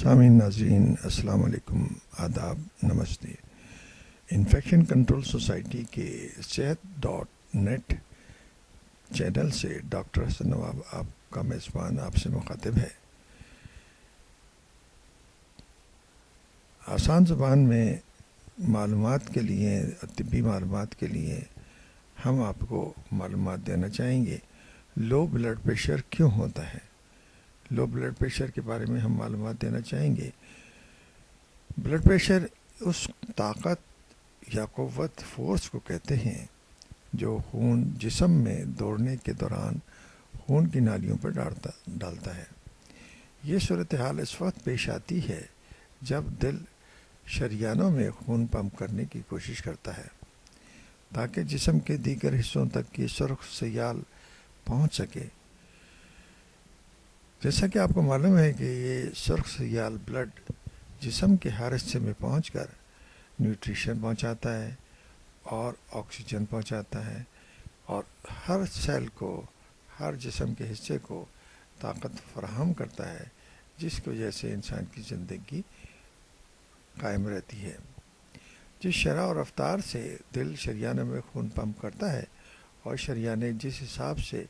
سامعین ناظرین السلام علیکم، آداب، نمستے۔ انفیکشن کنٹرول سوسائٹی کے صحت.نیٹ چینل سے ڈاکٹر حسن نواب آپ کا میزبان آپ سے مخاطب ہے۔ آسان زبان میں معلومات کے لیے، طبی معلومات کے لیے ہم آپ کو معلومات دینا چاہیں گے۔ لو بلڈ پریشر کیوں ہوتا ہے؟ لو بلڈ پریشر کے بارے میں ہم معلومات دینا چاہیں گے۔ بلڈ پریشر اس طاقت یا قوت، فورس کو کہتے ہیں جو خون جسم میں دوڑنے کے دوران خون کی نالیوں پر ڈالتا ہے۔ یہ صورتحال اس وقت پیش آتی ہے جب دل شریانوں میں خون پمپ کرنے کی کوشش کرتا ہے تاکہ جسم کے دیگر حصوں تک کی سرخ سیال پہنچ سکے۔ جیسا کہ آپ کو معلوم ہے کہ یہ سرخ سیال بلڈ جسم کے ہر حصے میں پہنچ کر نیوٹریشن پہنچاتا ہے اور آکسیجن پہنچاتا ہے اور ہر سیل کو، ہر جسم کے حصے کو طاقت فراہم کرتا ہے، جس کی وجہ سے انسان کی زندگی قائم رہتی ہے۔ جس شرح اور رفتار سے دل شریانوں میں خون پمپ کرتا ہے اور شریانیں جس حساب سے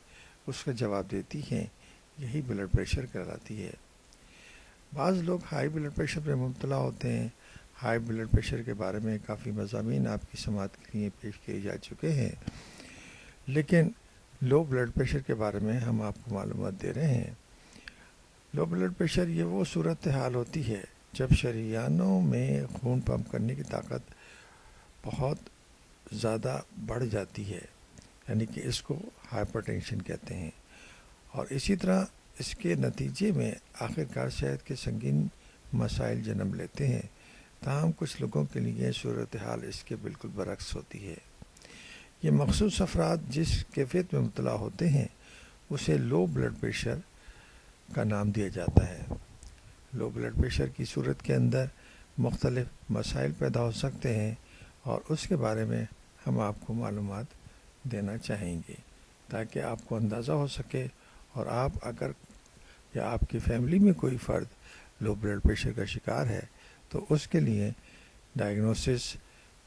اس کا جواب دیتی ہیں، یہی بلڈ پریشر کہلاتی ہے۔ بعض لوگ ہائی بلڈ پریشر میں مبتلا ہوتے ہیں۔ ہائی بلڈ پریشر کے بارے میں کافی مضامین آپ کی سماعت کے لیے پیش کیے جا چکے ہیں، لیکن لو بلڈ پریشر کے بارے میں ہم آپ کو معلومات دے رہے ہیں۔ لو بلڈ پریشر یہ وہ صورتحال ہوتی ہے جب شریانوں میں خون پمپ کرنے کی طاقت بہت زیادہ بڑھ جاتی ہے، یعنی کہ اس کو ہائپر ٹینشن کہتے ہیں، اور اسی طرح اس کے نتیجے میں آخرکار صحت کے سنگین مسائل جنم لیتے ہیں۔ تاہم کچھ لوگوں کے لیے صورتحال اس کے بالکل برعکس ہوتی ہے۔ یہ مخصوص افراد جس کیفیت میں مبتلا ہوتے ہیں اسے لو بلڈ پریشر کا نام دیا جاتا ہے۔ لو بلڈ پریشر کی صورت کے اندر مختلف مسائل پیدا ہو سکتے ہیں اور اس کے بارے میں ہم آپ کو معلومات دینا چاہیں گے تاکہ آپ کو اندازہ ہو سکے، اور آپ اگر یا آپ کی فیملی میں کوئی فرد لو بلڈ پریشر کا شکار ہے تو اس کے لیے ڈائگنوسس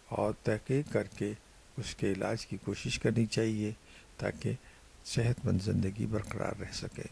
اور تحقیق کر کے اس کے علاج کی کوشش کرنی چاہیے تاکہ صحت مند زندگی برقرار رہ سکے۔